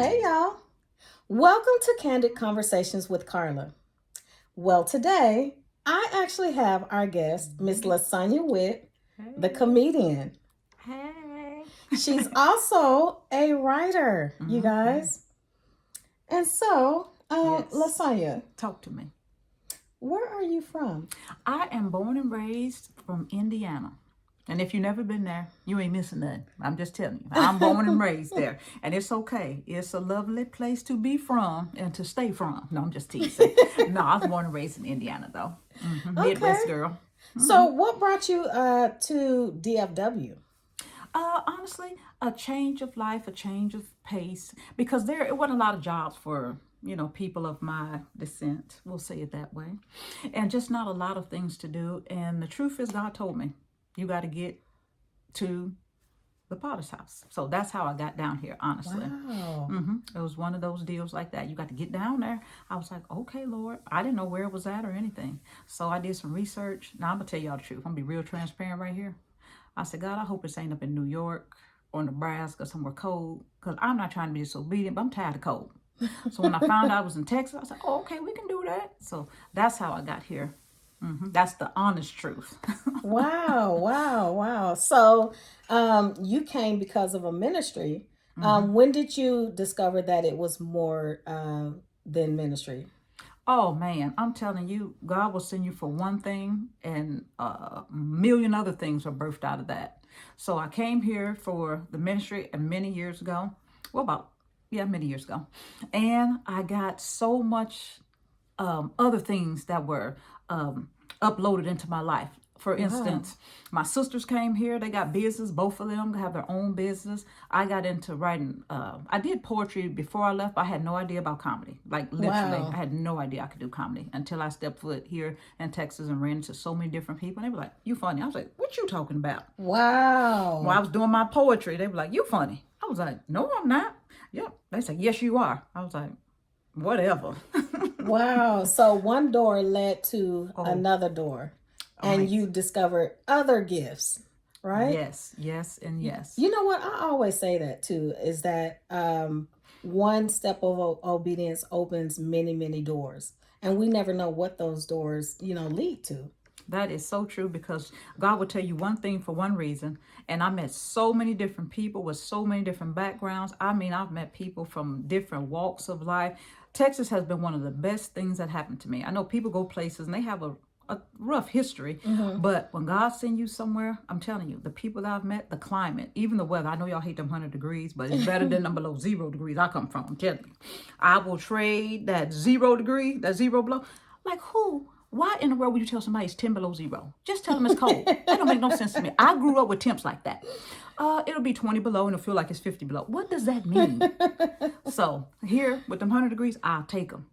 Hey, y'all. Welcome to Candid Conversations with Carla. Well, today I actually have our guest, Miss Lasanya Witt, the Hey. comedian. Hey. She's also a writer, you Mm-hmm. guys. And so, Yes. Lasanya, Talk to me. where are you from? I am born and raised from Indiana. And if you've never been there, you ain't missing nothing. I'm just telling you. I'm born and raised there. And it's okay. It's a lovely place to be from and to stay from. No, I'm just teasing. No, I was born and raised in Indiana, though. Okay. Midwest girl. So, what brought you to DFW? Honestly, a change of life, a change of pace, because there it wasn't a lot of jobs for people of my descent. We'll say it that way, and just not a lot of things to do. And the truth is, God told me, you got to get to the Potter's house. So that's how I got down here. Honestly, Wow. it was one of those deals like that. You got to get down there. I was like, okay, Lord, I didn't know where it was at or anything. So I did some research. Now I'm gonna tell y'all the truth. I'm gonna be real transparent right here. I said, God, I hope it's ain't up in New York or Nebraska, somewhere cold, because I'm not trying to be disobedient, but I'm tired of cold. So when I found out I was in Texas, I said, oh, okay, we can do that. So that's how I got here. That's the honest truth. Wow, wow, wow. So, you came because of a ministry. hmm When did you discover that it was more than ministry? Oh man, I'm telling you, God will send you for one thing, and a million other things are birthed out of that. So I came here for the ministry, and many years ago, well, about yeah, many years ago, and I got so much other things that were uploaded into my life. For Wow. instance, my sisters came here. They got business. Both of them have their own business. I got into writing. I did poetry before I left. I had no idea about comedy. Like literally, I Wow. had no idea I could do comedy until I stepped foot here in Texas and ran into so many different people. And they were like, "You funny?" I was like, "What you talking about?" While I Wow. was doing my poetry, they were like, "You funny?" I was like, "No, I'm not." Yep. They said, "Yes, you are." I was like, "Whatever." Wow. So one door led to Oh, another door, and you amazing. discovered other gifts, right? Yes, yes, and yes. You know what? I always say that too, is that one step of obedience opens many, many doors. And we never know what those doors, lead to. That is so true because God will tell you one thing for one reason. And I met so many different people with so many different backgrounds. I mean, I've met people from different walks of life. Texas has been one of the best things that happened to me. I know people go places and they have a rough history, Hmm. but when God sends you somewhere, I'm telling you, the people that I've met, the climate, even the weather. I know y'all hate them 100 degrees, but it's better than them below 0 degrees I come from. I'm telling you. I will trade that 0 degree, that zero below. Like who? Why in the world would you tell somebody it's 10 below zero? Just tell them it's cold. That don't make no sense to me. I grew up with temps like that. It'll be 20 below and it'll feel like it's 50 below. What does that mean? So here with them 100 degrees, I'll take them.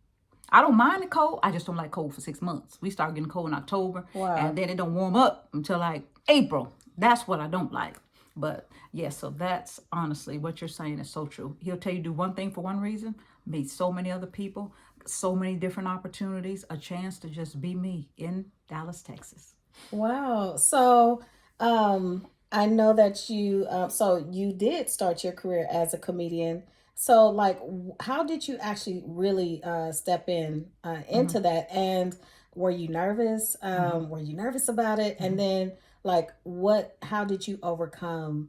I don't mind the cold. I just don't like cold for 6 months. We start getting cold in October, and Wow. then it don't warm up until like April. That's what I don't like. But yeah, so that's honestly what you're saying is so true. He'll tell you do one thing for one reason, meet so many other people, so many different opportunities, a chance to just be me in Dallas, Texas. Wow. So, I know that so you did start your career as a comedian. So, like, how did you actually really step in hmm into that? And were you nervous? hmm Were you nervous about it? And hmm then, like, how did you overcome,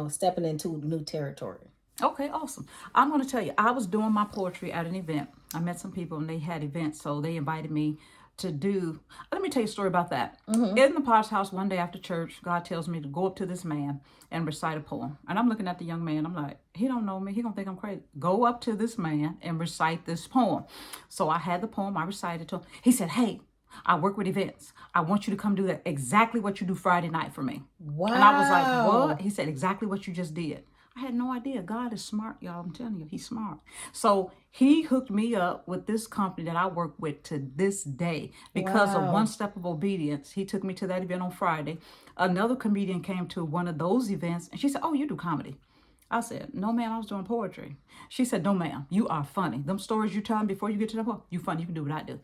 stepping into new territory? Okay, awesome. I'm going to tell you, I was doing my poetry at an event. I met some people and they had events, so they invited me to do. Let me tell you a story about that. Mm-hmm. In the Potter's house one day after church, God tells me to go up to this man and recite a poem. And I'm looking at the young man. I'm like, he don't know me. He gonna think I'm crazy. Go up to this man and recite this poem. So I had the poem. I recited to him. He said, "Hey, I work with events. I want you to come do that exactly what you do Friday night for me." And I was like, "What?" Wow. He said, "Exactly what you just did." I had no idea. God is smart, y'all. I'm telling you, he's smart. So he hooked me up with this company that I work with to this day because of one Wow. step of obedience. He took me to that event on Friday. Another comedian came to one of those events and she said, "Oh, you do comedy." I said, "No, ma'am, I was doing poetry." She said, "No, ma'am, you are funny. Them stories you tell me before you get to the point, you funny. You can do what I do."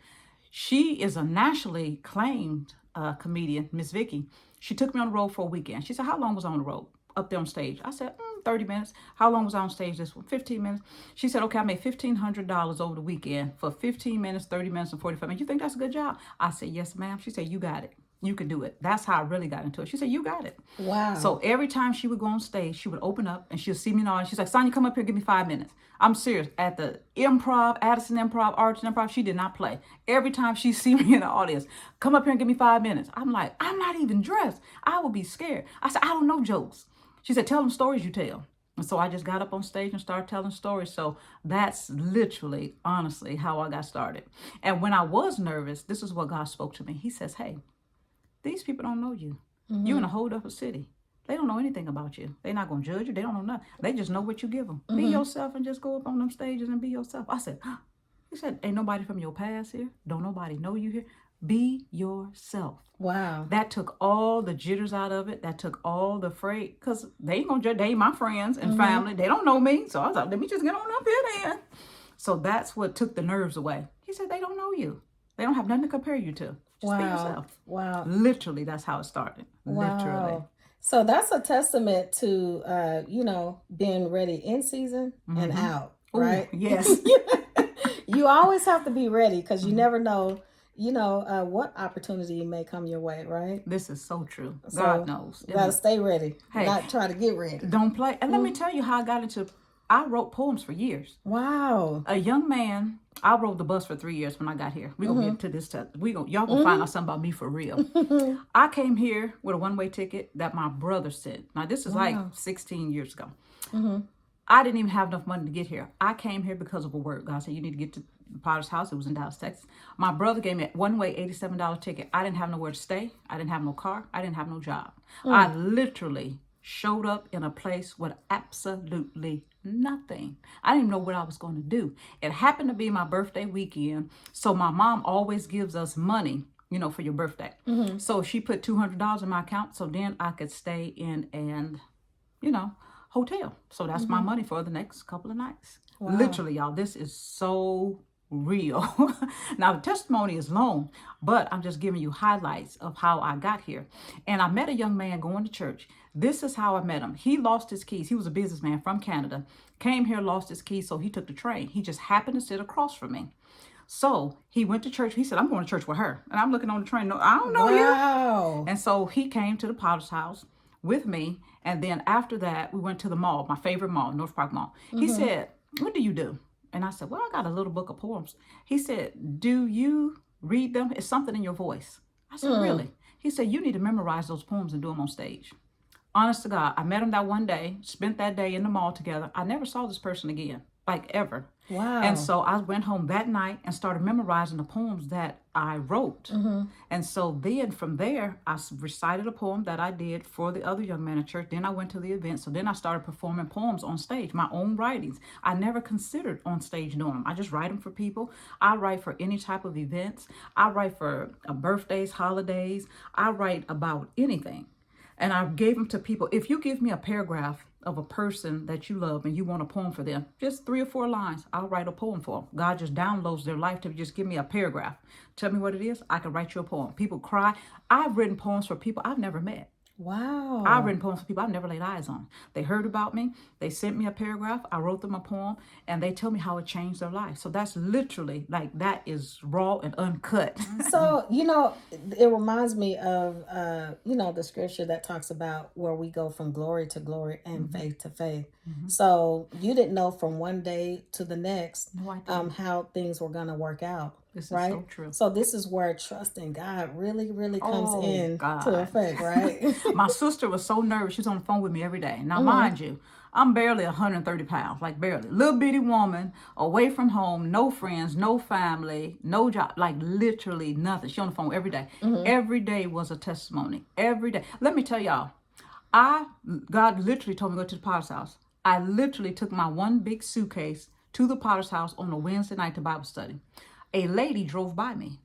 She is a nationally acclaimed comedian, Miss Vicky. She took me on the road for a weekend. She said, "How long was I on the road up there on stage?" I said, 30 minutes. How long was I on stage this one? 15 minutes. She said, okay, I made $1,500 over the weekend for 15 minutes, 30 minutes, and 45 minutes. You think that's a good job? I said, yes, ma'am. She said, you got it. You can do it. That's how I really got into it. She said, you got it. Wow. So every time she would go on stage, she would open up and she'll see me in the audience. She's like, Sonya, come up here, give me 5 minutes. I'm serious. At the Improv, Addison Improv, Arts Improv, she did not play. Every time she see me in the audience, come up here and give me 5 minutes. I'm like, I'm not even dressed. I would be scared. I said, I don't know jokes. She said, tell them stories you tell. And so I just got up on stage and started telling stories. So that's literally, honestly, how I got started. And when I was nervous, this is what God spoke to me. He says, hey, these people don't know you. Mm-hmm. You're in a whole other city. They don't know anything about you. They're not going to judge you. They don't know nothing. They just know what you give them. Mm-hmm. Be yourself and just go up on them stages and be yourself. I said, he said, ain't nobody from your past here. Don't nobody know you here. Be yourself. Wow. That took all the jitters out of it. That took all the freight. Because they ain't going to judge. They ain't my friends and family. They don't know me. So I was like, let me just get on up here then. So that's what took the nerves away. He said, they don't know you. They don't have nothing to compare you to. Just be yourself. Wow. Literally, that's how it started. Wow. Literally. So that's a testament to, being ready in season and out, right? Ooh, yes. You always have to be ready because you never know, what opportunity may come your way, right? This is so true. So God knows. You got to stay ready, not try to get ready. Don't play. And let me tell you how I got into, I wrote poems for years. Wow. A young man, I rode the bus for 3 years when I got here. We're going to get to this. Y'all going to find out something about me for real. I came here with a one-way ticket that my brother sent. Now, this is like 16 years ago. I didn't even have enough money to get here. I came here because of a word. God said, you need to get to Potter's house. It was in Dallas, Texas. My brother gave me a one-way $87 ticket. I didn't have nowhere to stay. I didn't have no car. I didn't have no job. I literally showed up in a place with absolutely nothing. I didn't even know what I was going to do. It happened to be my birthday weekend. So my mom always gives us money, for your birthday. So she put $200 in my account. So then I could stay in an, hotel. So that's my money for the next couple of nights. Wow. Literally, y'all, this is so real. Now, the testimony is long, but I'm just giving you highlights of how I got here. And I met a young man going to church. This is how I met him. He lost his keys. He was a businessman from Canada. Came here, lost his keys, so he took the train. He just happened to sit across from me. So he went to church. He said, I'm going to church with her. And I'm looking on the train. No, I don't know you. And so he came to the Potter's house with me. And then after that, we went to the mall, my favorite mall, North Park Mall. He said, what do you do? And I said, well, I got a little book of poems. He said, do you read them? It's something in your voice. I said, really? He said, you need to memorize those poems and do them on stage. Honest to God, I met him that one day, spent that day in the mall together. I never saw this person again, like ever. Wow. And so I went home that night and started memorizing the poems that I wrote. And so then from there, I recited a poem that I did for the other young man at church. Then I went to the event. So then I started performing poems on stage, my own writings. I never considered on stage doing them. I just write them for people. I write for any type of events. I write for birthdays, holidays. I write about anything. And I gave them to people. If you give me a paragraph of a person that you love and you want a poem for them, just 3 or 4 lines, I'll write a poem for them. God just downloads their life to just give me a paragraph. Tell me what it is. I can write you a poem. People cry. I've written poems for people I've never met. Wow. I've written poems for people I've never laid eyes on. They heard about me. They sent me a paragraph. I wrote them a poem and they tell me how it changed their life. So that's literally that is raw and uncut. So, it reminds me of, the scripture that talks about where we go from glory to glory and faith to faith. So you didn't know from one day to the next how things were going to work out. This right? is so true. So this is where trusting God really, really comes in God. to effect, right? My sister was so nervous. She was on the phone with me every day. Now, mind you, I'm barely 130 pounds, like barely. Little bitty woman, away from home, no friends, no family, no job, like literally nothing. She on the phone every day. Every day was a testimony. Every day. Let me tell y'all, God literally told me to go to the Potter's house. I literally took my one big suitcase to the Potter's house on a Wednesday night to Bible study. A lady drove by me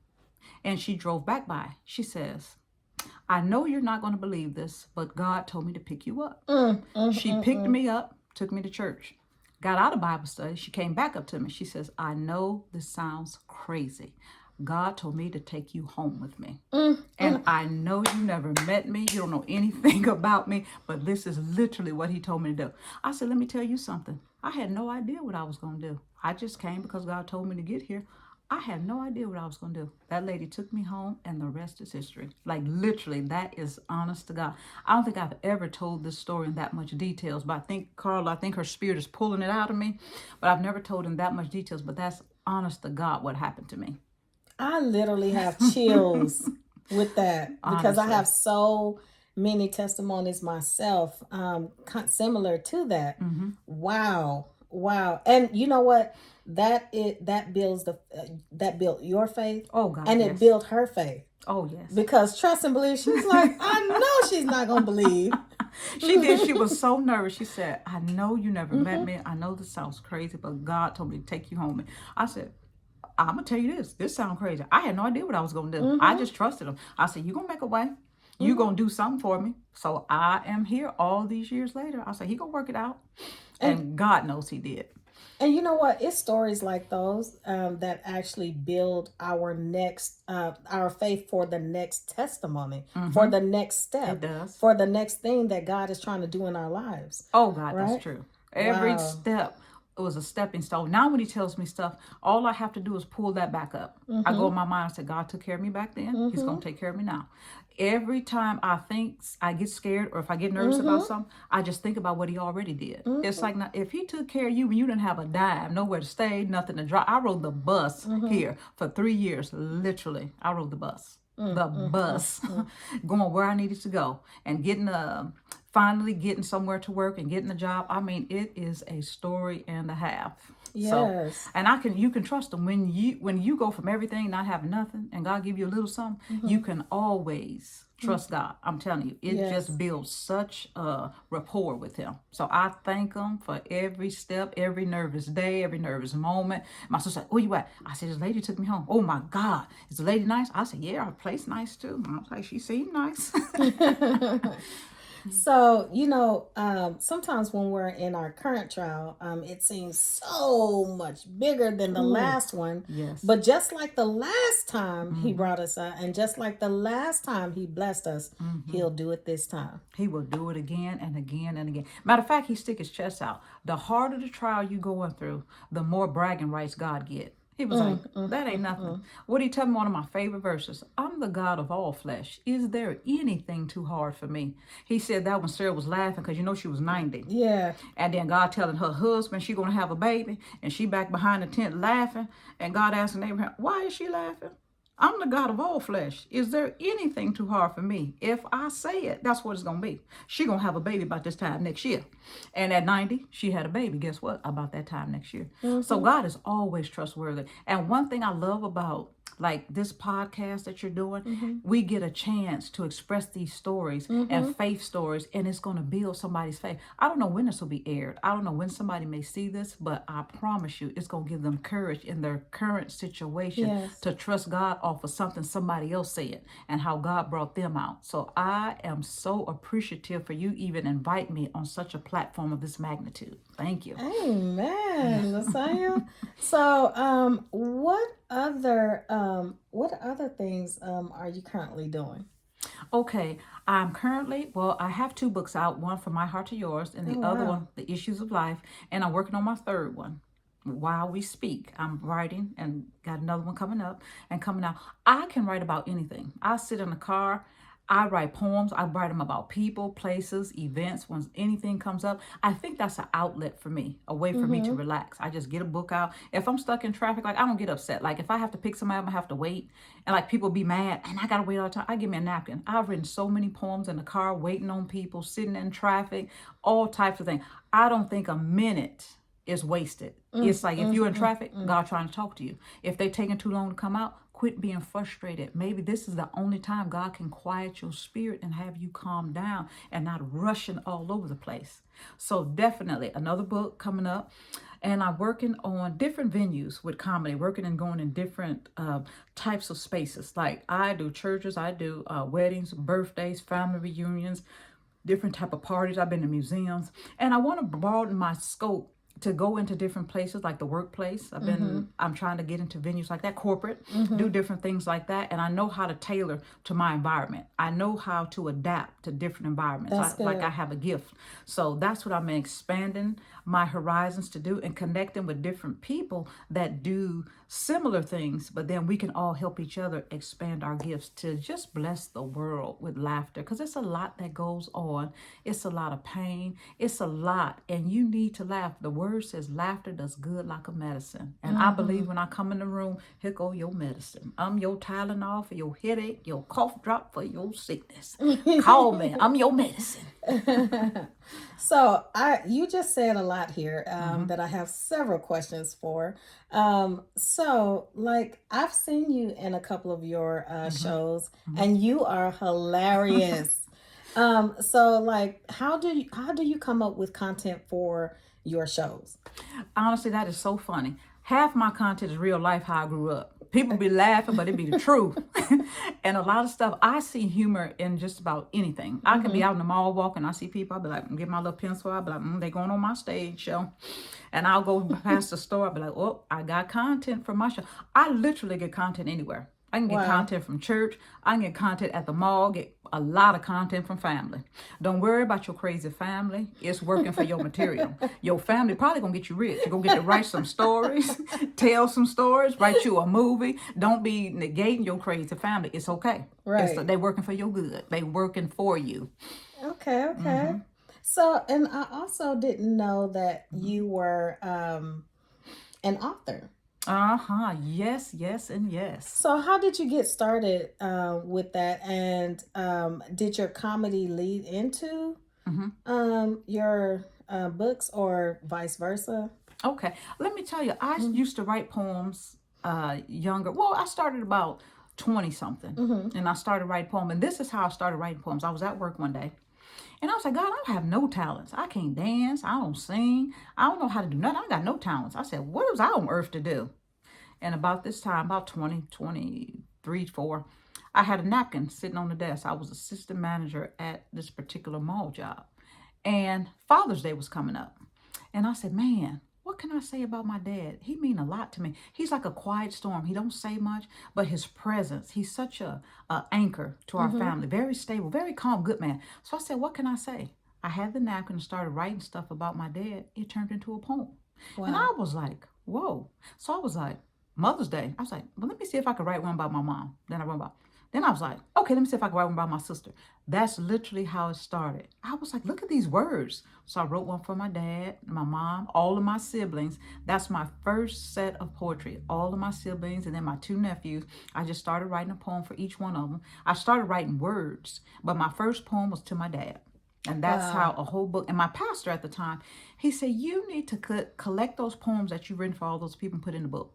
and she drove back by. She says, I know you're not going to believe this, but God told me to pick you up. She picked me up, took me to church, got out of Bible study. She came back up to me. She says, I know this sounds crazy, God told me to take you home with me. Mm, And I know you never met me. You don't know anything about me, but this is literally what he told me to do. I said, let me tell you something. I had no idea what I was going to do. I just came because God told me to get here. I had no idea what I was going to do. That lady took me home, and the rest is history. Like, literally, that is honest to God. I don't think I've ever told this story in that much details, but I think, Carla, I think her spirit is pulling it out of me, but I've never told in that much details, but that's honest to God what happened to me. I literally have chills with that because I Honestly. have so many testimonies myself, similar to that. Wow, wow, and you know what? That builds that built your faith, Oh, God, and it yes. built her faith Oh, yes. because trust and believe. She's like, I know she's not gonna believe. She did. She was so nervous. She said, I know you never met me. I know this sounds crazy, but God told me to take you home. I said, I'm going to tell you this. This sounds crazy. I had no idea what I was going to do. I just trusted him. I said, you're going to make a way. You're going to do something for me. So I am here all these years later. I said, he going to work it out. And And God knows he did. And you know what? It's stories like those that actually build our faith for the next testimony, for the next It step, does. for the next thing that God is trying to do in our lives. Oh, God, that's Right? true. Every Wow. step was a stepping stone. Now, when he tells me stuff, all I have to do is pull that back up. I go in my mind and say, God took care of me back then. He's going to take care of me now. Every time I think I get scared or if I get nervous about something, I just think about what he already did. It's like, now, if he took care of you when you didn't have a dime, nowhere to stay, nothing to drive. I rode the bus here for 3 years. Literally, I rode the bus. The bus going where I needed to go and getting finally getting somewhere to work and getting a job. I mean, it is a story and a half. So, Yes. and you can trust them when you go from everything not having nothing and God give you a little something, you can always trust God. I'm telling you, it Yes. just builds such a rapport with him. So I thank him for every step, every nervous day, every nervous moment. My sister said, where you at? I said, this lady took me home. Oh my God, is the lady nice? I said, yeah, her place nice too. I was like, she seemed nice. So, sometimes when we're in our current trial, it seems so much bigger than the Ooh, last one. yes. But just like the last time he brought us out, and just like the last time he blessed us, he'll do it this time. He will do it again and again and again. Matter of fact, he stick his chest out. The harder the trial you going through, the more bragging rights God get. He was like, that ain't nothing. What he tell me, one of my favorite verses, I'm the God of all flesh. Is there anything too hard for me? He said that when Sarah was laughing because she was 90. Yeah. And then God telling her husband she gonna have a baby, and she back behind the tent laughing. And God asking Abraham, why is she laughing? I'm the God of all flesh. Is there anything too hard for me? If I say it, that's what it's going to be. She going to have a baby about this time next year. And at 90, she had a baby. Guess what? About that time next year. So God is always trustworthy. And one thing I love about like this podcast that you're doing, we get a chance to express these stories and faith stories, and it's going to build somebody's faith. I don't know when this will be aired. I don't know when somebody may see this, but I promise you it's going to give them courage in their current situation Yes. to trust God off of something somebody else said and how God brought them out. So I am so appreciative for you even invite me on such a platform of this magnitude. Thank you. Amen, Messiah. So, what other things are you currently doing? Okay, I have 2 books out, one for My Heart to Yours, and Oh, the other wow. one, The Issues of Life, and I'm working on my third one. While we speak, I'm writing and got another one coming up and coming out. I can write about anything. I sit in the car, I write poems, I write them about people, places, events, when anything comes up. I think that's an outlet for me, a way for me to relax. I just get a book out. If I'm stuck in traffic, like I don't get upset. Like if I have to pick somebody up, I have to wait. And like people be mad and I gotta wait all the time. I give me a napkin. I've written so many poems in the car, waiting on people, sitting in traffic, all types of things. I don't think a minute is wasted. It's like if you're in traffic, God trying to talk to you. If they taking too long to come out, quit being frustrated. Maybe this is the only time God can quiet your spirit and have you calm down and not rushing all over the place. So definitely another book coming up. And I'm working on different venues with comedy, working and going in different types of spaces. Like I do churches, I do weddings, birthdays, family reunions, different type of parties. I've been to museums, and I want to broaden my scope to go into different places like the workplace. I'm trying to get into venues like that, corporate, do different things like that. And I know how to tailor to my environment. I know how to adapt to different environments. That's Like I good. have a gift. So that's what I'm expanding my horizons to do, and connecting with different people that do similar things, but then we can all help each other expand our gifts to just bless the world with laughter, because it's a lot that goes on. It's a lot of pain. It's a lot, and you need to laugh. The word says laughter does good like a medicine. And I believe when I come in the room, here go your medicine. I'm your Tylenol for your headache, your cough drop for your sickness. Call me. I'm your medicine. So I you just said a lot here that I have several questions for. So like I've seen you in a couple of your shows, and you are hilarious. So like how do you come up with content for your shows? Honestly, that is so funny. Half my content is real life, how I grew up. People be laughing, but it be the truth. And a lot of stuff, I see humor in just about anything. I can be out in the mall walking, I see people, I'll be like, get my little pencil, I'll be like, they going on my stage show. And I'll go past the store, I'll be like, oh, I got content from my show. I literally get content anywhere. I can get Wow. content from church. I can get content at the mall, get a lot of content from family. Don't worry about your crazy family. It's working for your material. Your family probably gonna get you rich. You're gonna get to write some stories, tell some stories, write you a movie. Don't be negating your crazy family. It's okay. Right. They working for your good. They working for you. Okay, okay. So, and I also didn't know that you were an author. Uh-huh. Yes, yes, and yes. So, how did you get started with that? And did your comedy lead into your books or vice versa? Okay. Let me tell you, I used to write poems younger. Well, I started about 20 something. And I started writing poems. And this is how I started writing poems. I was at work one day. And I was like, God, I don't have no talents. I can't dance. I don't sing. I don't know how to do nothing. I got no talents. I said, what was I on earth to do? And about this time, about 2023, 4, I had a napkin sitting on the desk. I was assistant manager at this particular mall job. And Father's Day was coming up. And I said, man, what can I say about my dad? He mean a lot to me. He's like a quiet storm. He don't say much, but his presence, he's such a anchor to our family. Very stable, very calm, good man. So I said, what can I say? I had the napkin and started writing stuff about my dad. It turned into a poem. And Wow. I was like, whoa. So I was like, Mother's Day. I was like, well, let me see if I could write one about my mom. Then I was like, okay, let me see if I can write one about my sister. That's literally how it started. I was like, look at these words. So I wrote one for my dad, my mom, all of my siblings. That's my first set of poetry. All of my siblings and then my 2 nephews. I just started writing a poem for each one of them. I started writing words, but my first poem was to my dad. And that's how Wow. a whole book. And my pastor at the time, he said, you need to collect those poems that you've written for all those people and put in the book.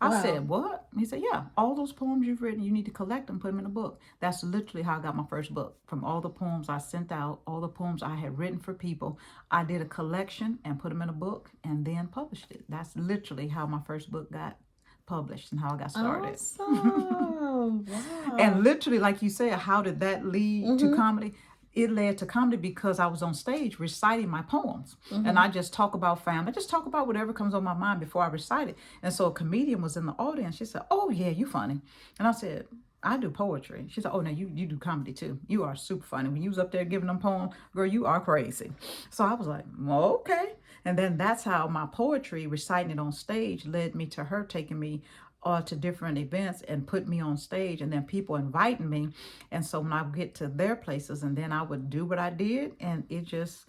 I Wow. said, what? He said, yeah, all those poems you've written, you need to collect them, put them in a book. That's literally how I got my first book. From all the poems I sent out, all the poems I had written for people, I did a collection and put them in a book and then published it. That's literally how my first book got published and how I got started. Awesome. And Wow. literally, like you said, how did that lead to Mm-hmm. comedy? It led to comedy because I was on stage reciting my poems. And Mm-hmm. I just talk about family. I just talk about whatever comes on my mind before I recite it. And so a comedian was in the audience. She said, oh, yeah, you funny. And I said, I do poetry. She said, oh, no, you do comedy too. You are super funny. When you was up there giving them poems, girl, you are crazy. So I was like, well, okay. And then that's how my poetry, reciting it on stage, led me to her taking me to different events and put me on stage, and then people inviting me. And so when I would get to their places, and then I would do what I did, and it just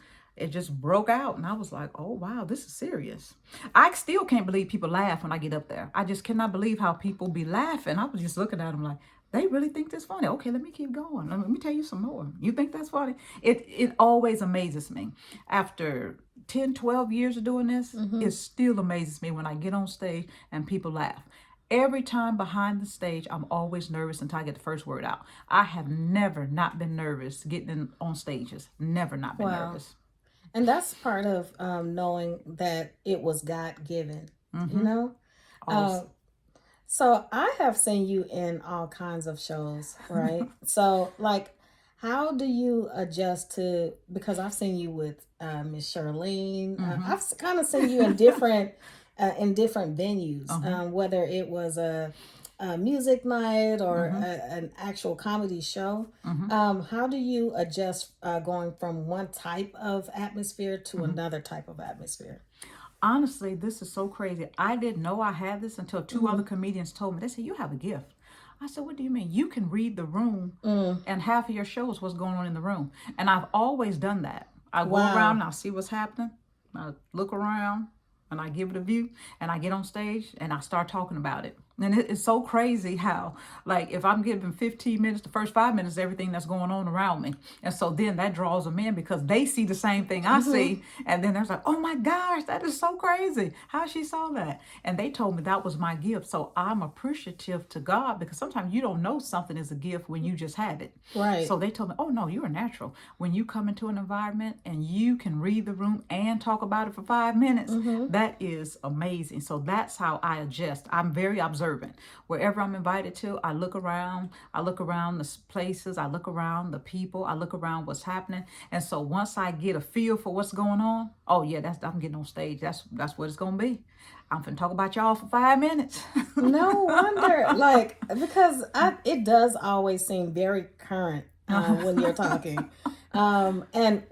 broke out. And I was like, oh wow, this is serious. I still can't believe people laugh when I get up there. I just cannot believe how people be laughing. I was just looking at them like, they really think this funny. Okay, let me keep going. Let me tell you some more. You think that's funny? It always amazes me. After 10, 12 years of doing this, Mm-hmm. it still amazes me when I get on stage and people laugh. Every time behind the stage, I'm always nervous until I get the first word out. I have never not been nervous getting on stages. Never not been Wow. nervous. And that's part of knowing that it was God given, you know? Also, Um, so I have seen you in all kinds of shows, right? So, like, How do you adjust to, because I've seen you with Miss Charlene. Mm-hmm. I've kind of seen you in different venues, Uh-huh. whether it was a music night or Mm-hmm. an actual comedy show. Mm-hmm. How do you adjust going from one type of atmosphere to Mm-hmm. another type of atmosphere? Honestly, this is so crazy. I didn't know I had this until two other Mm-hmm. comedians told me. They said, "You have a gift." I said, "What do you mean?" "You can read the room, Mm. and half of your show is what's going on in the room." And I've always done that. I go around Wow. and I see what's happening. I look around and I give it a view, and I get on stage and I start talking about it. And it's so crazy how, like, if I'm giving 15 minutes, the first 5 minutes, everything that's going on around me. And so then that draws them in because they see the same thing I Mm-hmm. see. And then they're like, "Oh my gosh, that is so crazy. How she saw that." And they told me that was my gift. So I'm appreciative to God because sometimes you don't know something is a gift when you just have it. Right. So they told me, "Oh no, you're a natural. When you come into an environment and you can read the room and talk about it for 5 minutes, Mm-hmm. that is amazing." So that's how I adjust. I'm very observant. Wherever I'm invited to, I look around. I look around the places. I look around the people. I look around what's happening. And so once I get a feel for what's going on, oh yeah, I'm getting on stage. That's what it's gonna be. I'm finna talk about y'all for 5 minutes. No wonder, like, because it does always seem very current when you're talking, and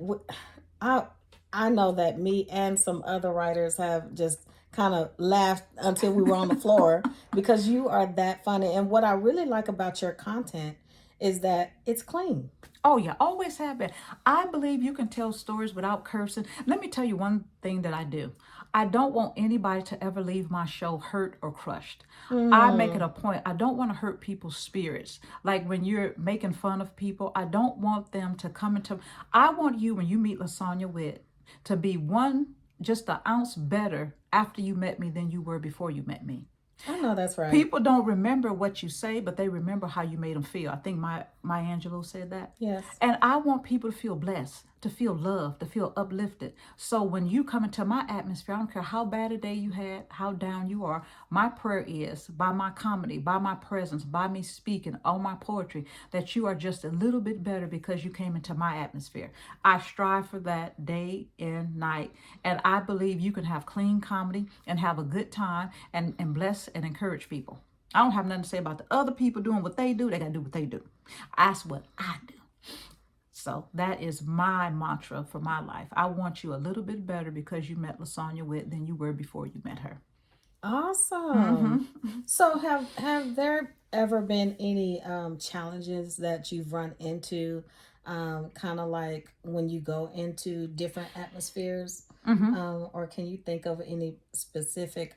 I I know that me and some other writers have just kind of laughed until we were on the floor because you are that funny. And what I really like about your content is that it's clean. Oh yeah, always have been. I believe you can tell stories without cursing. Let me tell you one thing that I do. I don't want anybody to ever leave my show hurt or crushed. I make it Mm, a point. I don't want to hurt people's spirits. Like when you're making fun of people, I don't want them to come into. I want you when you meet Lasagna Witt to be one just an ounce better after you met me than you were before you met me. I know that's right. People don't remember what you say, but they remember how you made them feel. I think my Angelou said that. Yes. And I want people to feel blessed, to feel loved, to feel uplifted. So when you come into my atmosphere, I don't care how bad a day you had, how down you are, my prayer is by my comedy, by my presence, by me speaking, all my poetry, that you are just a little bit better because you came into my atmosphere. I strive for that day and night. And I believe you can have clean comedy and have a good time and bless and encourage people. I don't have nothing to say about the other people doing what they do. They got to do what they do. That's what I do. So that is my mantra for my life. I want you a little bit better because you met Lasagna Witt than you were before you met her. Awesome. Mm-hmm. So have there ever been any challenges that you've run into, kind of like when you go into different atmospheres? Mm-hmm. Or can you think of any specific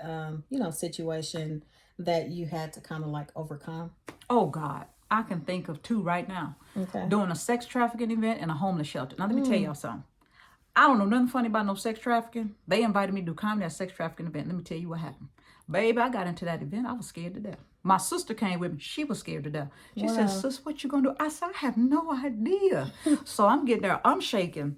situation that you had to kind of like overcome? Oh God, I can think of two right now. Okay. Doing a sex trafficking event and a homeless shelter. Now let me tell Mm. y'all something. I don't know nothing funny about no sex trafficking. They invited me to do comedy at a sex trafficking event. Let me tell you what happened. Baby, I got into that event. I was scared to death. My sister came with me. She was scared to death. She said, Wow. "Sis, what you gonna do?" I said, "I have no idea." So I'm getting there. I'm shaking.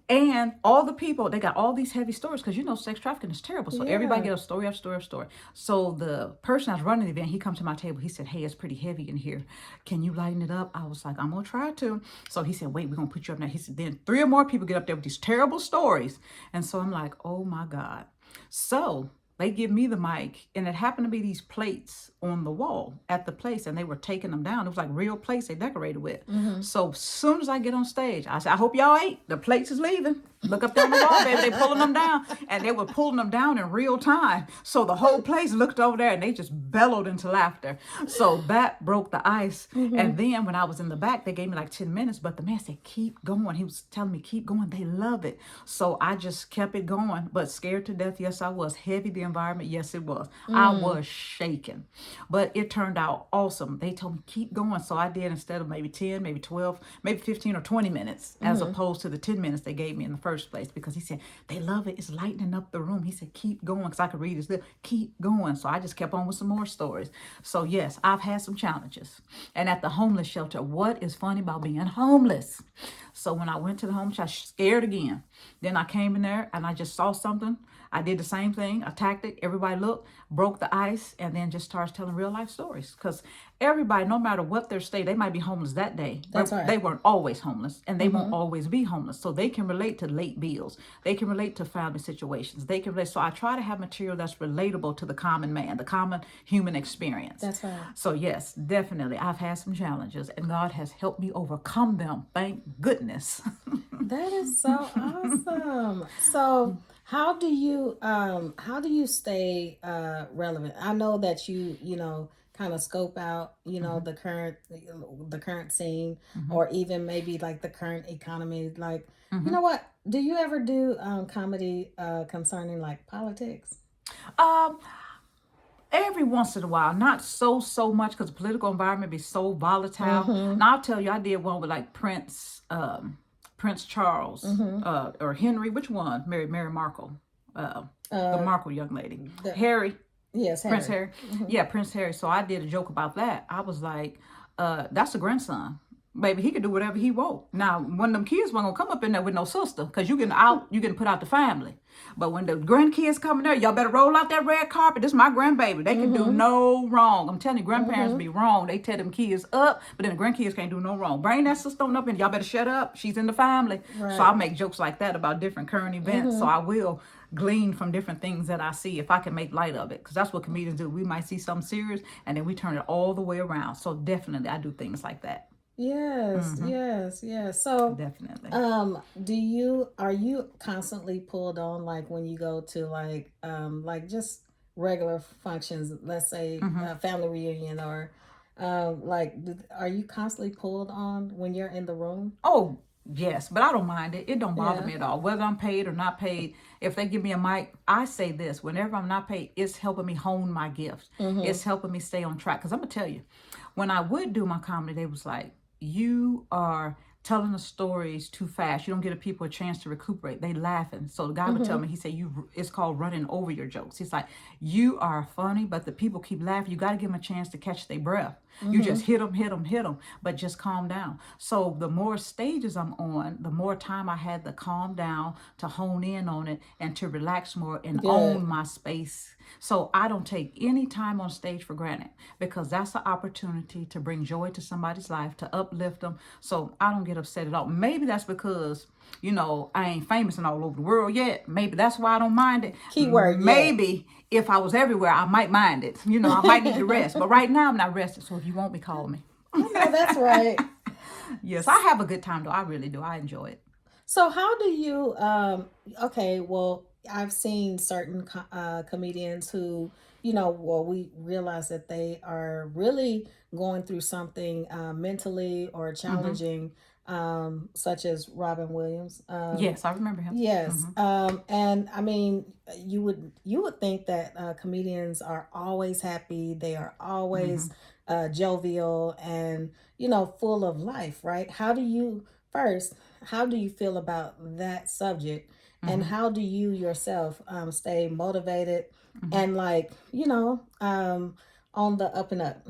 And all the people, they got all these heavy stories because you know sex trafficking is terrible. So everybody Yeah. get a story after story after story. So the person that's running the event, he come to my table. He said, "Hey, it's pretty heavy in here. Can you lighten it up?" I was like, "I'm gonna try to." So he said, "Wait, we're gonna put you up now." He said, then three or more people get up there with these terrible stories. And so I'm like, oh my God. So they give me the mic, and it happened to be these plates on the wall at the place, and they were taking them down. It was like real plates they decorated with. Mm-hmm. So as soon as I get on stage, I said, "I hope y'all ate. The plates is leaving." Look up there on the wall, baby. They pulling them down, and they were pulling them down in real time. So the whole place looked over there, and they just bellowed into laughter. So that broke the ice. Mm-hmm. And then when I was in the back, they gave me like 10 minutes, but the man said, "Keep going." He was telling me, "Keep going. They love it." So I just kept it going, but scared to death. Yes, I was. Heavy the environment. Yes, it was. I Mm. was shaking, but it turned out awesome. They told me keep going, so I did instead of maybe 10, maybe 12, maybe 15 or 20 minutes, as Mm-hmm. opposed to the 10 minutes they gave me in the first place because he said they love it. It's lightening up the room. He said keep going because I could read his lip. Keep going. So I just kept on with some more stories. So yes, I've had some challenges. And at the homeless shelter, what is funny about being homeless? So when I went to the home, I was scared again. Then I came in there and I just saw something. I did the same thing, attacked it. Everybody looked, broke the ice, and then just started telling real life stories. Because everybody, no matter what their state, they might be homeless that day, That's but right. they weren't always homeless, and they won't Mm-hmm. always be homeless. So they can relate to late bills. They can relate to family situations. They can relate. So I try to have material that's relatable to the common man, the common human experience. That's right. So yes, definitely, I've had some challenges, and God has helped me overcome them. Thank goodness. That is so awesome. So how do you stay relevant? I know that you know kind of scope out, you know, Mhm, the current scene mhm, or even maybe like the current economy. Like, you know mhm. what? Do you ever do comedy concerning like politics? Um, every once in a while, not so much because the political environment be so volatile. Mm-hmm. Now I'll tell you, I did one with like Prince Charles, Mm-hmm. or Henry. Which one? Mary Markle, uh, the Uh Markle young lady, the Harry. yes, Prince Harry. Harry. Mm-hmm. Yeah, Prince Harry. So I did a joke about that. I was like, that's a grandson. Baby, he can do whatever he want. Now, one of them kids wasn't gonna come up in there with no sister, cause you can put out the family. But when the grandkids come in there, y'all better roll out that red carpet. This is my grandbaby. They can do Mm-hmm. no wrong. I'm telling you, grandparents Mm-hmm. be wrong. They tear them kids up, but then the grandkids can't do no wrong. Bring that sister on up and y'all better shut up. She's in the family. So I Right. make jokes like that about different current events. So Mm-hmm. I will glean from different things that I see if I can make light of it. Because that's what comedians do. We might see something serious and then we turn it all the way around. So definitely I do things like that. Yes, Hmm. yes, yes. So, Definitely. do you are you constantly pulled on like when you go to like just regular functions, let's say Hmm. a family reunion or are you constantly pulled on when you're in the room? Oh, yes, but I don't mind it. It don't bother Yeah. me at all. Whether I'm paid or not paid, if they give me a mic, I say this. Whenever I'm not paid, it's helping me hone my gift. Mm-hmm. It's helping me stay on track. Because I'm going to tell you, when I would do my comedy, they was like, you are telling the stories too fast. You don't give the people a chance to recuperate. They laughing. So the guy would tell Mm-hmm. me, he said, it's called running over your jokes. He's like, you are funny, but the people keep laughing. You got to give them a chance to catch their breath. You Mm-hmm. just hit them, hit them, hit them, but just calm down. So the more stages I'm on, the more time I had to calm down, to hone in on it, and to relax more and Good. own my space. So I don't take any time on stage for granted because that's an opportunity to bring joy to somebody's life, to uplift them. So I don't get upset at all. Maybe that's because, I ain't famous and all over the world yet. Maybe that's why I don't mind it. Keyword yet. Maybe if I was everywhere, I might mind it. I might need to rest. But right now, I'm not rested. So if you want me, call me. I know that's right. Yes, I have a good time, though. I really do. I enjoy it. So how do you okay, well, I've seen certain comedians who, you know, well we realize that they are really going through something mentally or Hmm. challenging such as Robin Williams. Yes, I remember him. Yes. Hmm. And I mean, you would think that comedians are always happy, they are always Hmm. jovial and full of life, right? First, how do you feel about that subject, and Hmm. how do you yourself stay motivated Hmm. and on the up and up?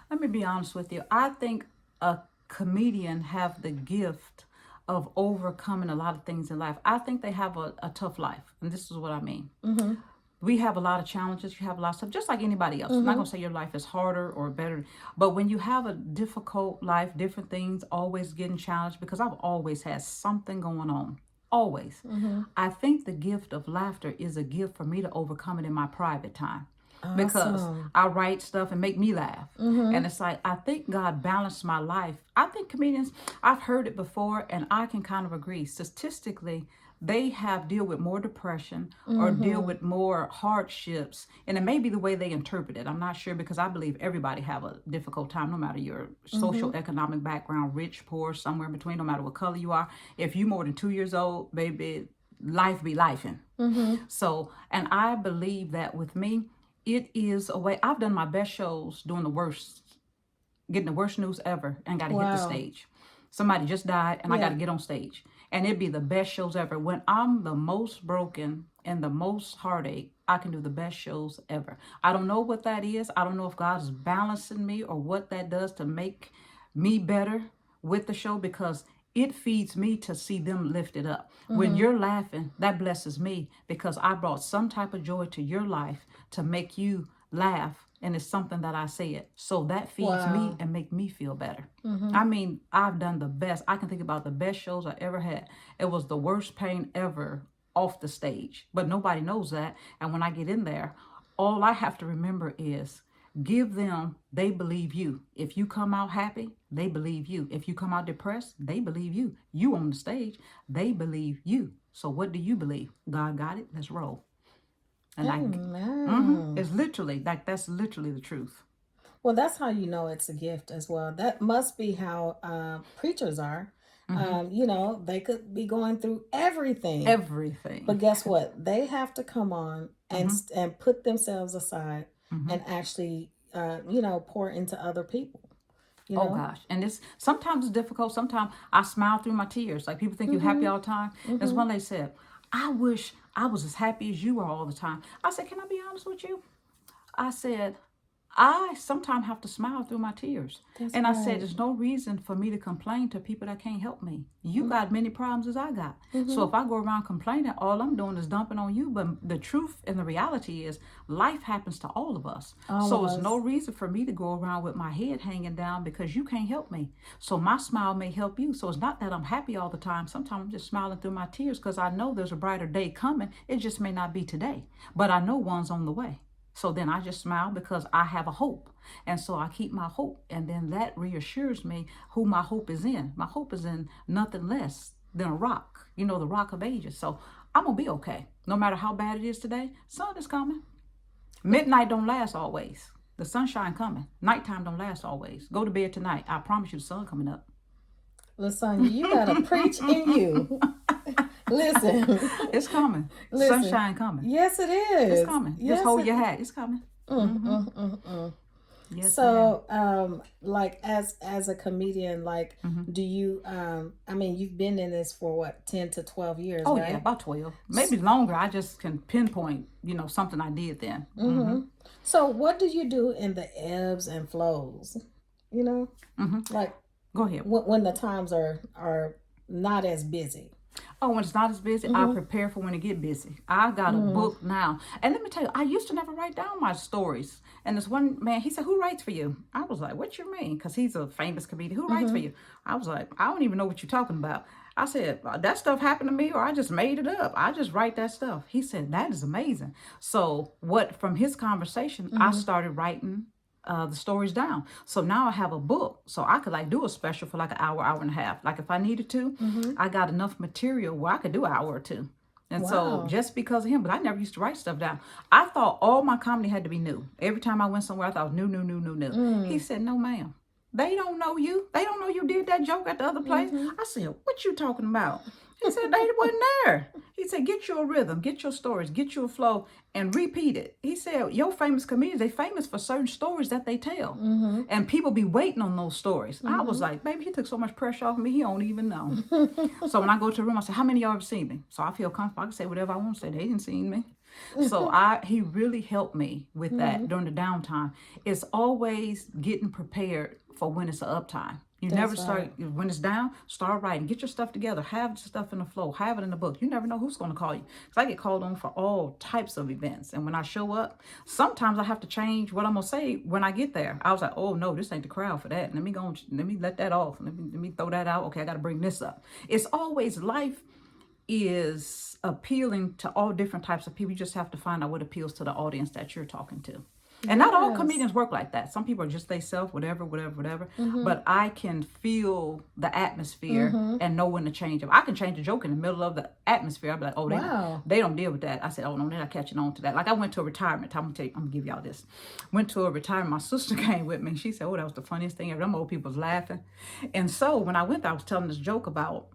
Let me be honest with you. I think a comedian have the gift of overcoming a lot of things in life. I think they have a tough life. And this is what I mean. Mm-hmm. We have a lot of challenges. You have a lot of stuff, just like anybody else. I'm not Mm-hmm. gonna say your life is harder or better, but when you have a difficult life, different things always getting challenged. Because I've always had something going on, always. Mm-hmm. I think the gift of laughter is a gift for me to overcome it in my private time, because Awesome. I write stuff and make me laugh. Mm-hmm. And it's like, I think God balanced my life. I think comedians, I've heard it before and I can kind of agree. Statistically, they have deal with more depression or deal Mm-hmm. with more hardships, and it may be the way they interpret it. I'm not sure, because I believe everybody have a difficult time, no matter your Mm-hmm. social economic background, rich, poor, somewhere in between, no matter what color you are. If you more than 2 years old, baby, life be lifing. Mm-hmm. So, and I believe that with me, it is a way. I've done my best shows doing the worst, getting the worst news ever, and got to hit the Wow. stage. Somebody just died, and I got Yeah. to get on stage. And it'd be the best shows ever. When I'm the most broken and the most heartache, I can do the best shows ever. I don't know what that is. I don't know if God is balancing me or what that does to make me better with the show, because it feeds me to see them lifted up. When Mm-hmm. you're laughing, that blesses me because I brought some type of joy to your life to make you laugh. And it's something that I said. So that feeds me Wow. and make me feel better. Mm-hmm. I mean, I've done the best. I can think about the best shows I ever had. It was the worst pain ever off the stage, but nobody knows that. And when I get in there, all I have to remember is give them, they believe you. If you come out happy, they believe you. If you come out depressed, they believe you. You on the stage, they believe you. So what do you believe? God got it. Let's roll. And Amen. it's literally like that's literally the truth. Well, that's how you know it's a gift as well. That must be how preachers are. hmm They could be going through everything, Everything. but guess what? They have to come on and hmm and put themselves aside hmm and actually, pour into other people. You Oh know. gosh, and it's sometimes it's difficult. Sometimes I smile through my tears. Like people think you're happy Mhm. all the time. There's Mhm. one lady said, "I wish I was as happy as you are all the time." I said, "Can I be honest with you?" I said, I sometimes have to smile through my tears. That's And I said, right. there's no reason for me to complain to people that can't help me. You Mhm. got many problems as I got. So Mhm. if I go around complaining, all I'm doing is dumping on you. But the truth and the reality is life happens to all of us. All of So it's no us. reason for me to go around with my head hanging down because you can't help me. So my smile may help you. So it's not that I'm happy all the time. Sometimes I'm just smiling through my tears because I know there's a brighter day coming. It just may not be today. But I know one's on the way. So then I just smile because I have a hope. And so I keep my hope. And then that reassures me who my hope is in. My hope is in nothing less than a rock, the rock of ages. So I'm going to be okay. No matter how bad it is today, sun is coming. Midnight don't last always. The sunshine coming. Nighttime don't last always. Go to bed tonight. I promise you the sun coming up. Lasagna, you gotta preach in you. Listen. It's coming. Listen. Sunshine coming. Yes, it It's is. coming. Just Yes, hold it. your hat. It's coming. Mm, Mm-hmm. mm, mm, mm. Yes, ma'am. So, like as a comedian, like, Mm-hmm. do you? I mean, you've been in this for what, 10 to 12 years, Oh yeah, right? about 12, maybe longer. I just can pinpoint, something I did then. Mm-hmm. So, what do you do in the ebbs and flows? You know, hmm like Go ahead. when the times are not as busy. Oh, when it's not as busy, I Mm-hmm. prepare for when it get busy. I got a Mm. book now, and let me tell you, I used to never write down my stories. And this one man, he said, "Who writes for you?" I was like, "What you mean?" Because he's a famous comedian. Who writes for Mm-hmm. you? I was like, "I don't even know what you're talking about." I said, "That stuff happened to me, or I just made it up. I just write that stuff." He said, "That is amazing." So, what from his conversation, I Mm-hmm. started writing the stories down. So now I have a book. So I could like do a special for like an hour, hour and a half. Like if I needed to, Mm-hmm. I got enough material where I could do an hour or two. And so Wow. just because of him, but I never used to write stuff down. I thought all my comedy had to be new. Every time I went somewhere, I thought new, new, new, new, new. He Mm. said, "No, ma'am. They don't know you. They don't know you did that joke at the other place." Mm-hmm. I said, "What you talking about?" He said, "They wasn't there." He said, "Get your rhythm, get your stories, get your flow, and repeat it." He said, "Your famous comedians, they famous for certain stories that they tell. Mm-hmm. And people be waiting on those stories." I was Mm-hmm. like, "Baby, he took so much pressure off me, he don't even know." So when I go to the room, I say, "How many of y'all have seen me?" So I feel comfortable. I can say whatever I want to say. They didn't see me. So he really helped me with Mm-hmm. that during the downtime. It's always getting prepared for when it's an uptime. You never That's right. start when it's down. Start writing. Get your stuff together. Have the stuff in the flow. Have it in the book. You never know who's going to call you. Because I get called on for all types of events, and when I show up, sometimes I have to change what I'm gonna say when I get there. I was like, "Oh no, this ain't the crowd for that. Let me let that off. Let me throw that out. Okay, I got to bring this up." It's always life is appealing to all different types of people. You just have to find out what appeals to the audience that you're talking to. And not all Yes. comedians work like that. Some people are just they self, whatever, whatever, whatever. Mm-hmm. But I can feel the atmosphere Mm-hmm. and know when to change it. I can change a joke in the middle of the atmosphere. I'll be like, "Oh, Wow. they don't deal with that." I said, "Oh no, they're not catching on to that." Like I went to a retirement. I'm gonna give y'all this. Went to a retirement. My sister came with me. She said, "Oh, that was the funniest thing ever." Them old people was laughing. And so when I went there, I was telling this joke about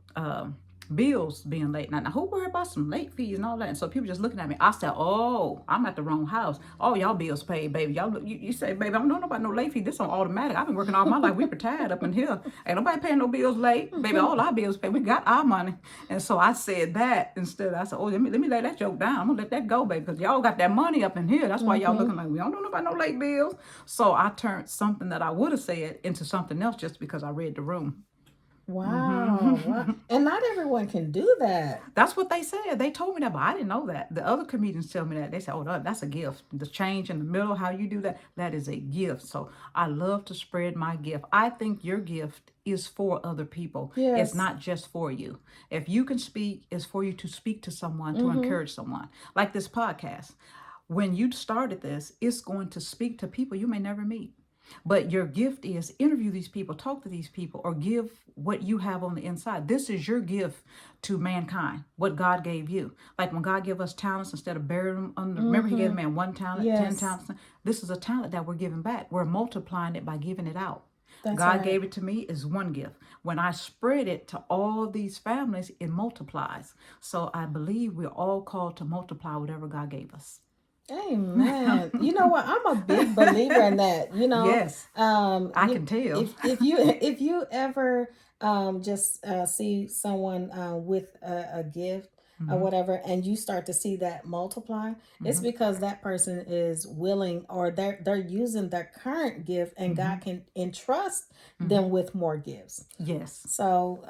bills being late. Now, who worry about some late fees and all that? And so people just looking at me. I said, "Oh, I'm at the wrong house. Oh, y'all bills paid, baby. Y'all, you say, baby, I don't know about no late fee. This on automatic. I've been working all my life. We retired up in here. Ain't nobody paying no bills late, baby. All our bills paid. We got our money." And so I said that instead. I said, "Oh, let me lay that joke down. I'm gonna let that go, baby, because y'all got that money up in here. That's why y'all Mm-hmm. looking like we don't know about no late bills." So I turned something that I would have said into something else just because I read the room. Wow. Wow. And not everyone can do that. That's what they said. They told me that, but I didn't know that. The other comedians tell me that. They said, "Oh, that's a gift. The change in the middle, how you do that, that is a gift." So I love to spread my gift. I think your gift is for other people. It's Yes. not just for you. If you can speak, it's for you to speak to someone, to Mm-hmm. encourage someone. Like this podcast. When you started this, it's going to speak to people you may never meet. But your gift is interview these people, talk to these people, or give what you have on the inside. This is your gift to mankind, what God gave you. Like when God gave us talents instead of burying them under, remember, He gave a Mm-hmm. man one talent, 10 Yes. talents. This is a talent that we're giving back. We're multiplying it by giving it out. That's God right. gave it to me is one gift. When I spread it to all these families, it multiplies. So I believe we're all called to multiply whatever God gave us. Amen. You know what? I'm a big believer in that. Yes, I You can tell. if you if you ever just see someone with a gift or Hmm. whatever, and you start to see that multiply, it's Hmm. because that person is willing, or they're using their current gift, and God Hmm. can entrust Hmm. them with more gifts. Yes. So,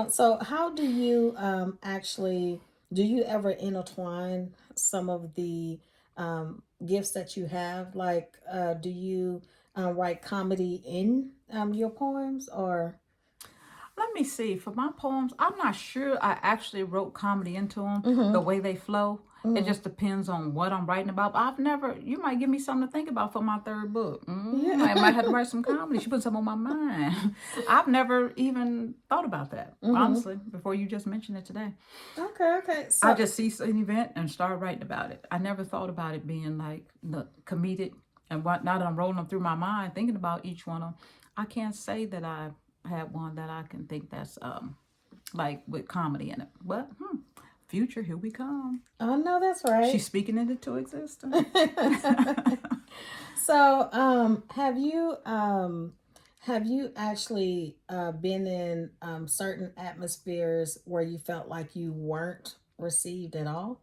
so how do you actually, do you ever intertwine some of the gifts that you have? Like, do you write comedy in your poems, or? Let me see. For my poems, I'm not sure I actually wrote comedy into them the Mm-hmm. way they flow. It Mm-hmm. just depends on what I'm writing about. But I've never, you might give me something to think about for my third book. I might Yeah. have to write some comedy. She put something on my mind. I've never even thought about that, Mm-hmm. honestly, before you just mentioned it today. Okay. Okay. I So. just see an event and start writing about it. I never thought about it being like the comedic. And what now that I'm rolling them through my mind, thinking about each one of them, I can't say that I had one that I can think that's like with comedy in it. But future, here we come. I know that's She's right. speaking it into existence. So, have you actually been in certain atmospheres where you felt like you weren't received at all?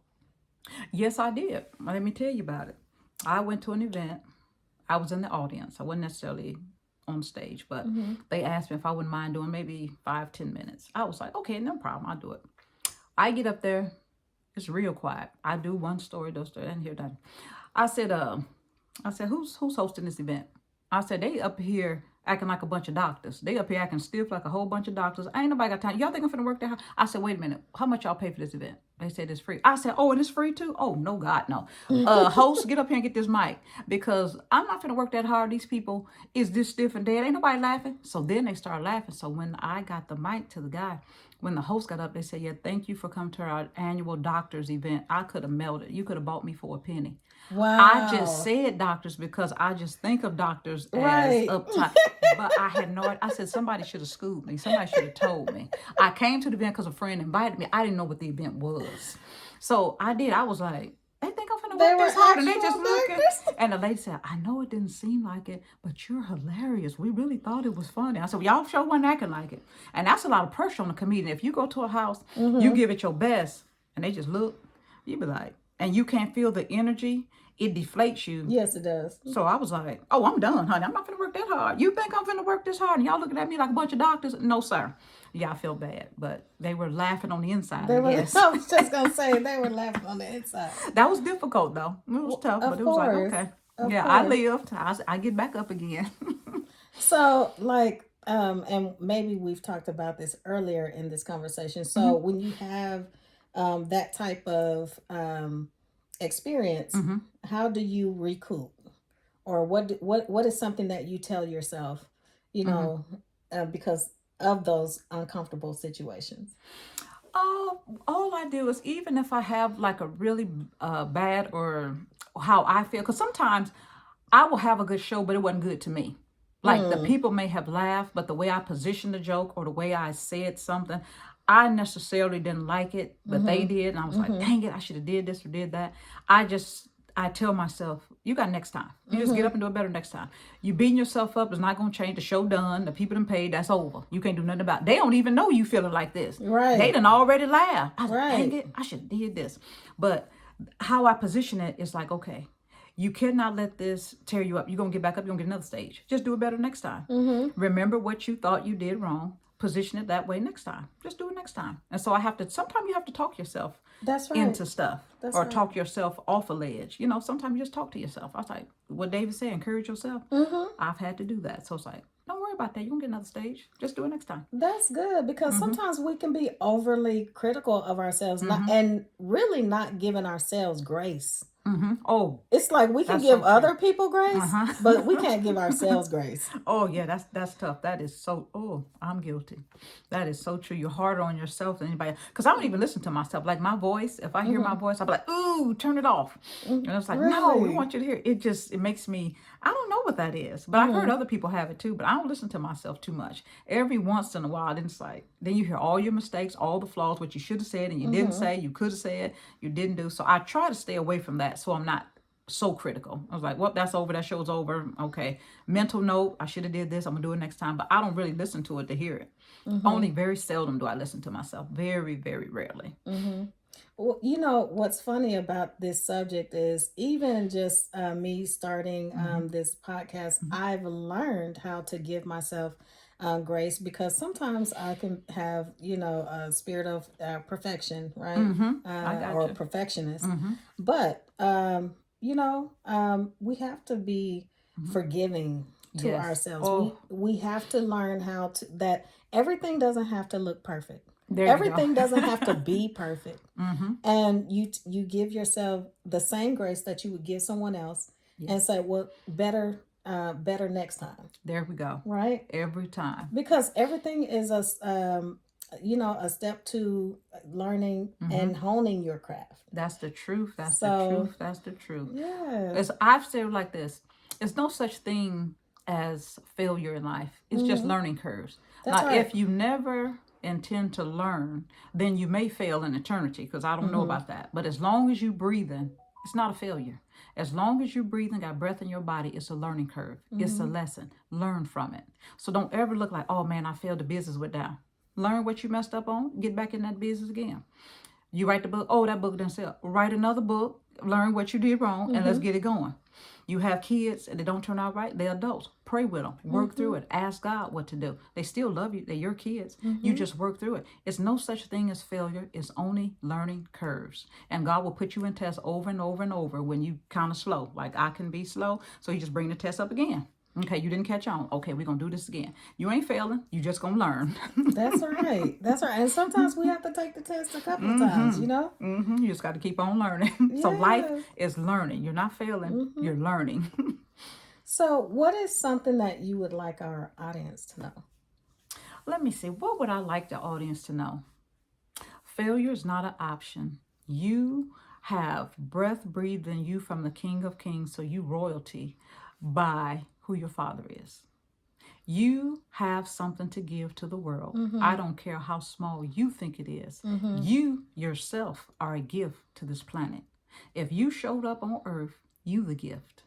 Yes, I did. Let me tell you about it. I went to an event. I was in the audience. I wasn't necessarily on stage, but Mm-hmm. they asked me if I wouldn't mind doing maybe 5, 10 minutes. I was like, okay, no problem. I'll do it. I get up there. It's real quiet. I do one story, those stories. I didn't hear that. I said, who's hosting this event? I said, they up here acting like a bunch of doctors. They up here acting stiff like a whole bunch of doctors. Ain't nobody got time. Y'all think I'm finna work that hard? I said, wait a minute. How much y'all pay for this event? They said it's free. I said, oh, and it's free too? Oh, no, God, no. Host, get up here and get this mic because I'm not finna work that hard. These people is this stiff and dead. Ain't nobody laughing. So then they started laughing. So when I got the mic to the guy, when the host got up, they said, yeah, thank you for coming to our annual doctors event. I could have melted. You could have bought me for a penny. I just Wow. said doctors because I just think of doctors as Right. uptight. But I had no. I said somebody should have schooled me. Somebody should have told me. I came to the event because a friend invited me. I didn't know what the event was, so I did. I was like, they think I'm gonna They work were this hard, and they just actual looking. doctors. And the lady said, I know it didn't seem like it, but you're hilarious. We really thought it was funny. I said, well, y'all sure wasn't acting like it, and that's a lot of pressure on a comedian. If you go to a house, you Mm-hmm. give it your best, and they just look, you be like, and you can't feel the energy. It deflates you. Yes, it does. So I was like, oh, I'm done, honey. I'm not finna work that hard. You think I'm finna work this hard? And y'all looking at me like a bunch of doctors? No, sir. Yeah, I feel bad. But they were laughing on the inside, They I were. guess. I was just gonna say they were laughing on the inside. That was difficult, though. It was Well, tough, but of it was like, course, okay. of Yeah, I course. lived. I get back up again. So, like, and maybe we've talked about this earlier in this conversation. So, Hmm. when you have that type of experience, Hmm. how do you recoup, or what is something that you tell yourself, you Hmm. know, because of those uncomfortable situations? Oh, all I do is even if I have like a really bad or how I feel, because sometimes I will have a good show, but it wasn't good to me. Like the Mm, people may have laughed, but the way I positioned the joke or the way I said something, I necessarily didn't like it, but they mm-hmm, did, and I was like, mm-hmm, dang it, I should have did this or did that. I tell myself, you got next time. You just get mm-hmm. up and do it better next time. You beating yourself up is not gonna change. The show done. The people done paid. That's over. You can't do nothing about it. They don't even know you feeling like this. They Right, done already laughed. I was like, dang right. it, I should have did this. But how I position it is like, okay, you cannot let this tear you up. You're going to get back up. You're going to get another stage. Just do it better next time. Mm-hmm. Remember what you thought you did wrong. position it that way next time. Just do it next time. And so I have to, sometimes you have to talk yourself That's right. into stuff That's or right. talk yourself off a ledge. You know, sometimes you just talk to yourself. I was like, what David said, encourage yourself. Mm-hmm. I've had to do that. So it's like, don't worry about that. You're going to get another stage. Just do it next time. That's good because Mm-hmm. sometimes we can be overly critical of ourselves, not Mm-hmm. and really not giving ourselves grace. Mm-hmm. Oh, It's like we can that's give so true. other people grace, Uh-huh. but we can't give ourselves grace. Oh yeah, that's tough. That is so. Oh, I'm guilty. That is so true. You're harder on yourself than anybody. Because I don't even listen to myself. Like my voice, if I hear my voice, I'll be like, "Ooh, turn it off." And it's like, no, we Really? want you to hear it. It makes me. I don't know what that is, but I've heard other people have it too. But I don't listen to myself too much. Every once in a while, then it's like, then you hear all your mistakes, all the flaws, what you should have said and you didn't say, you could have said, you didn't do. So I try to stay away from that, so I'm not so critical. I was like, well, that's over. That show's over. Okay. Mental note. I should have did this. I'm gonna do it next time. But I don't really listen to it to hear it. Only very seldom do I listen to myself. Very, very rarely. Well, you know what's funny about this subject is even just me starting this podcast, I've learned how to give myself grace because sometimes I can have, a spirit of perfection, right? I got Or you. perfectionist. But, we have to be forgiving to Yes. ourselves. Oh, We have to learn how to, that everything doesn't have to look perfect. there you Everything go. doesn't have to be perfect. And you give yourself the same grace that you would give someone else and say, well, better next time, There we go. right? Every time. Because everything is a step to learning and honing your craft. That's the truth. That's the So truth. That's the truth. yes. As I've said it like this, there's no such thing as failure in life. It's just learning curves. That's Now, right. if you never intend to learn, then you may fail in eternity because I don't know about that. But as long as you breathing, it's not a failure. As long as you breathing, got breath in your body, it's a learning curve. It's a lesson. Learn from it. So don't ever look like, oh man, I failed, the business went down. Learn what you messed up on, get back in that business again. You write the book, oh, that book didn't sell. Write another book, learn what you did wrong, and let's get it going. You have kids and they don't turn out right, they're adults. Pray with them, work through it, ask God what to do. They still love you, they're your kids. You just work through it. It's no such thing as failure, it's only learning curves. And God will put you in tests over and over and over when you kind of slow. Like I can be slow, so you just bring the test up again. Okay, you didn't catch on. Okay, we're going to do this again. You ain't failing. You just going to learn. That's right. That's right. And sometimes we have to take the test a couple of times, you know? You just got to keep on learning. So life Yes. is learning. You're not failing. You're learning. So, what is something that you would like our audience to know? Let me see. What would I like the audience to know? Failure is not an option. You have breath breathed in you from the King of Kings, so you royalty by who your Father is. You have something to give to the world. I don't care how small you think it is. You yourself are a gift to this planet. If you showed up on earth, you the gift.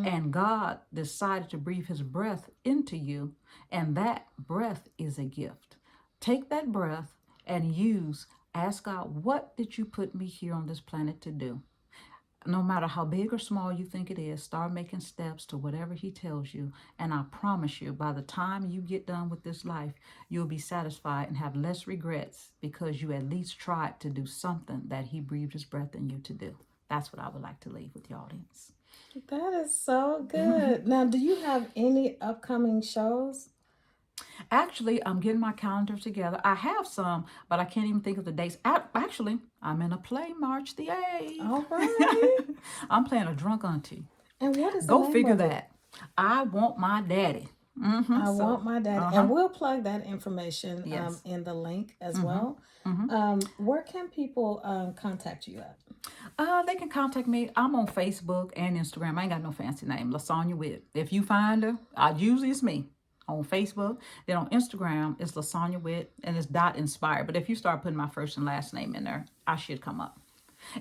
And God decided to breathe his breath into you, and that breath is a gift. Take that breath and ask God, what did you put me here on this planet to do? No matter how big or small you think it is, start making steps to whatever he tells you. And I promise you, by the time you get done with this life, you'll be satisfied and have less regrets because you at least tried to do something that he breathed his breath in you to do. That's what I would like to leave with the audience. That is so good. Now, do you have any upcoming shows? Actually, I'm getting my calendar together. I have some, but I can't even think of the dates. Actually, I'm in a play March the 8th. All right. I'm playing a drunk auntie. And what is the Go name figure of it? that. I want my daddy. I want my daddy. And we'll plug that information Yes. in the link as well. Where can people contact you at? They can contact me. I'm on Facebook and Instagram. I ain't got no fancy name. Lasagna Witt. If you find her, usually it's me on Facebook. Then on Instagram, it's Lasagna Witt and it's .inspired. But if you start putting my first and last name in there, I should come up.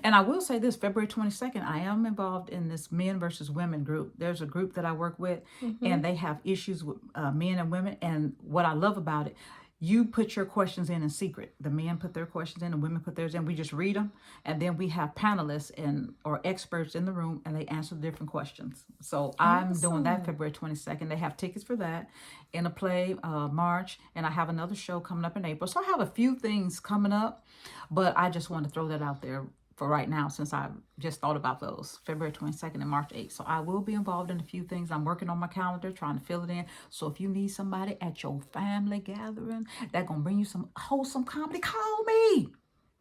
And I will say this, February 22nd, I am involved in this men versus women group. There's a group that I work with, and they have issues with men and women. And what I love about it, you put your questions in secret. The men put their questions in, the women put theirs in. We just read them, and then we have panelists and or experts in the room, and they answer different questions. So I'm doing that Awesome. February 22nd. They have tickets for that in a play March, and I have another show coming up in April. So I have a few things coming up, but I just want to throw that out there for right now since I just thought about those February 22nd and March 8th. So I will be involved in a few things. I'm working on my calendar, trying to fill it in. So if you need somebody at your family gathering that gonna bring you some wholesome comedy, call me.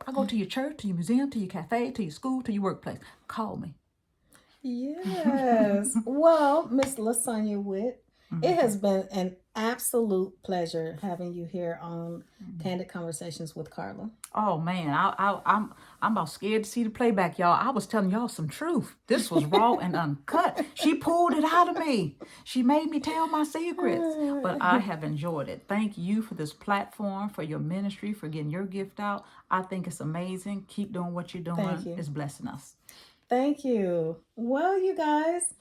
I go to your church, to your museum, to your cafe, to your school, to your workplace. Call me. Yes. Well, Miss Lasagna Witt, it has been an absolute pleasure having you here on Candid Conversations with Carla. Oh man, I'm about scared to see the playback, y'all. I was telling y'all some truth. This was raw and uncut. She pulled it out of me. She made me tell my secrets. But I have enjoyed it. Thank you for this platform, for your ministry, for getting your gift out. I think it's amazing. Keep doing what you're doing. Thank you. It's blessing us. Thank you. Well, you guys,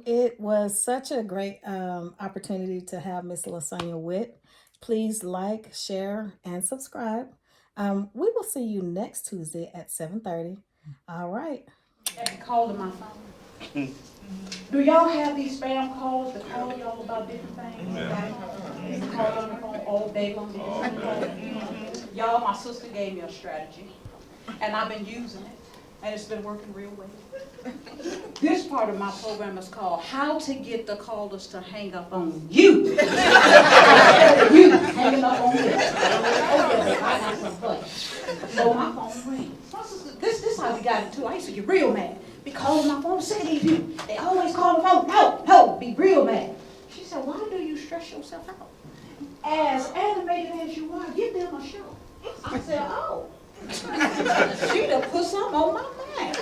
it was such a great opportunity to have Miss Lasagna Witt. Please like, share, and subscribe. We will see you next Tuesday at 7:30. All right. Call to my phone. Do y'all have these spam calls that call y'all about different things? Yeah. Call on the phone all day long. Y'all, my sister gave me a strategy, and I've been using it, and it's been working real well. This part of my program is called How to Get the Callers to Hang Up on You. You hanging up on me. Okay, I got some fun. So my phone rings. My sister, this how we got it too. I used to get real mad. Be calling my phone, say these people. They always call the phone. No, be real mad. She said, why do you stress yourself out? As animated as you are, give them a show. I said, oh. She done put something on my mind.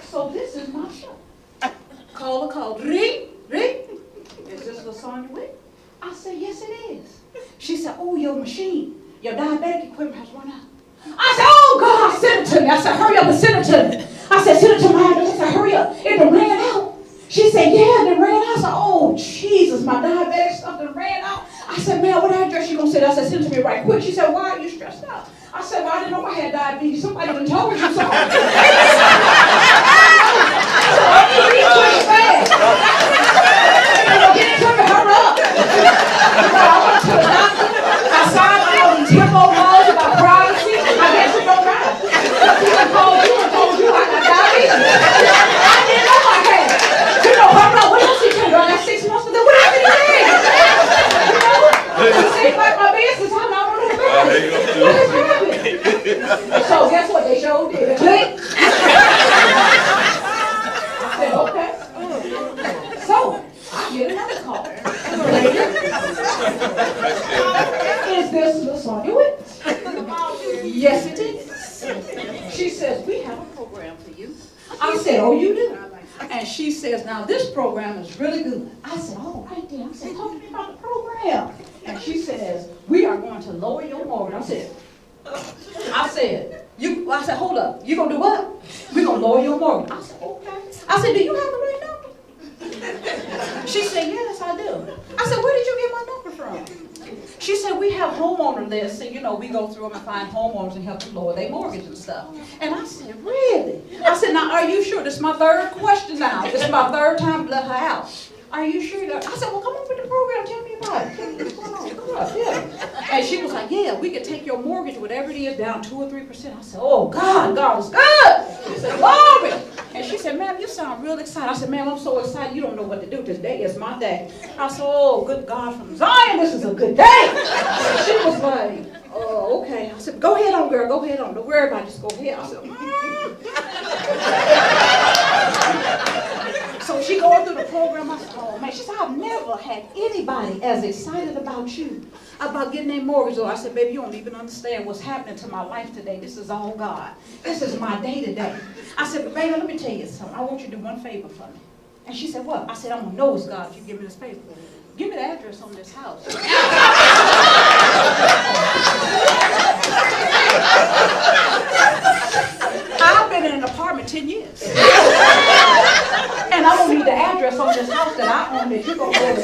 So this is my show. Call. Ring. Is this Lasagna Witt? I said, yes it is. She said, oh, your machine, your diabetic equipment has run out. I said, oh God, send it to me. I said, hurry up and send it to me. I said, send it to my address. I said, hurry up. It done ran out. She said, yeah, it done ran out. I said, oh Jesus, my diabetic stuff done ran out. I said, man, what address you gonna send? I said, send it to me right quick. She said, why are you stressed out? I said, well, I didn't know I had diabetes. Somebody done told me so. So I need to eat quick fast. Get it to me, hurry up. I went to the doctor. I signed all these HIPAA laws about privacy. I guess it don't matter. People called you and told you I got diabetes. I didn't know I had it. You know, hurry up. What else you tell you? I got 6 months to do. What else did you think? You know? It seems like my business. I don't know what about it. What has happened? So guess what? They showed did. Click. I said, okay. So I get another call. Is this Lasagna Witt? Yes, it is. She says, we have a program for you. I said, oh, you do? And she says, now this program is really good. I said, oh, right there. I said, talk to me about the program. And she says, we are going to lower your mortgage. I said, hold up. You gonna do what? We're gonna lower your mortgage. I said, okay. I said, do you have the right number? She said, yes, I do. I said, where did you get my number from? She said, we have homeowner lists, and we go through them and find homeowners and help them lower their mortgage and stuff. And I said, really? I said, now, are you sure? This is my third question now. This is my third time to let her out. Are you sure? I said, well, come on with the program. Tell me about it. Tell me what's going on. Come on, yeah. And she was like, yeah, we could take your mortgage, whatever it is, down 2 or 3%. I said, oh, God is good. She said, glory. And she said, ma'am, you sound real excited. I said, ma'am, I'm so excited. You don't know what to do. Today is my day. I said, oh, good God from Zion, this is a good day. And she was like, oh, okay. I said, go ahead on, girl. Go ahead on. Don't worry about it. Just go ahead. I said, So she going through the program. I said, oh, man. She said, I've never had anybody as excited about you, about getting their mortgage. I said, baby, you don't even understand what's happening to my life today. This is all God. This is my day today. I said, but baby, let me tell you something. I want you to do one favor for me. And she said, what? I said, I'm going to know it's God if you give me this favor. Give me the address on this house. I've been in an apartment 10 years. And I'm going to need the address on this house that I own that you're going to go to.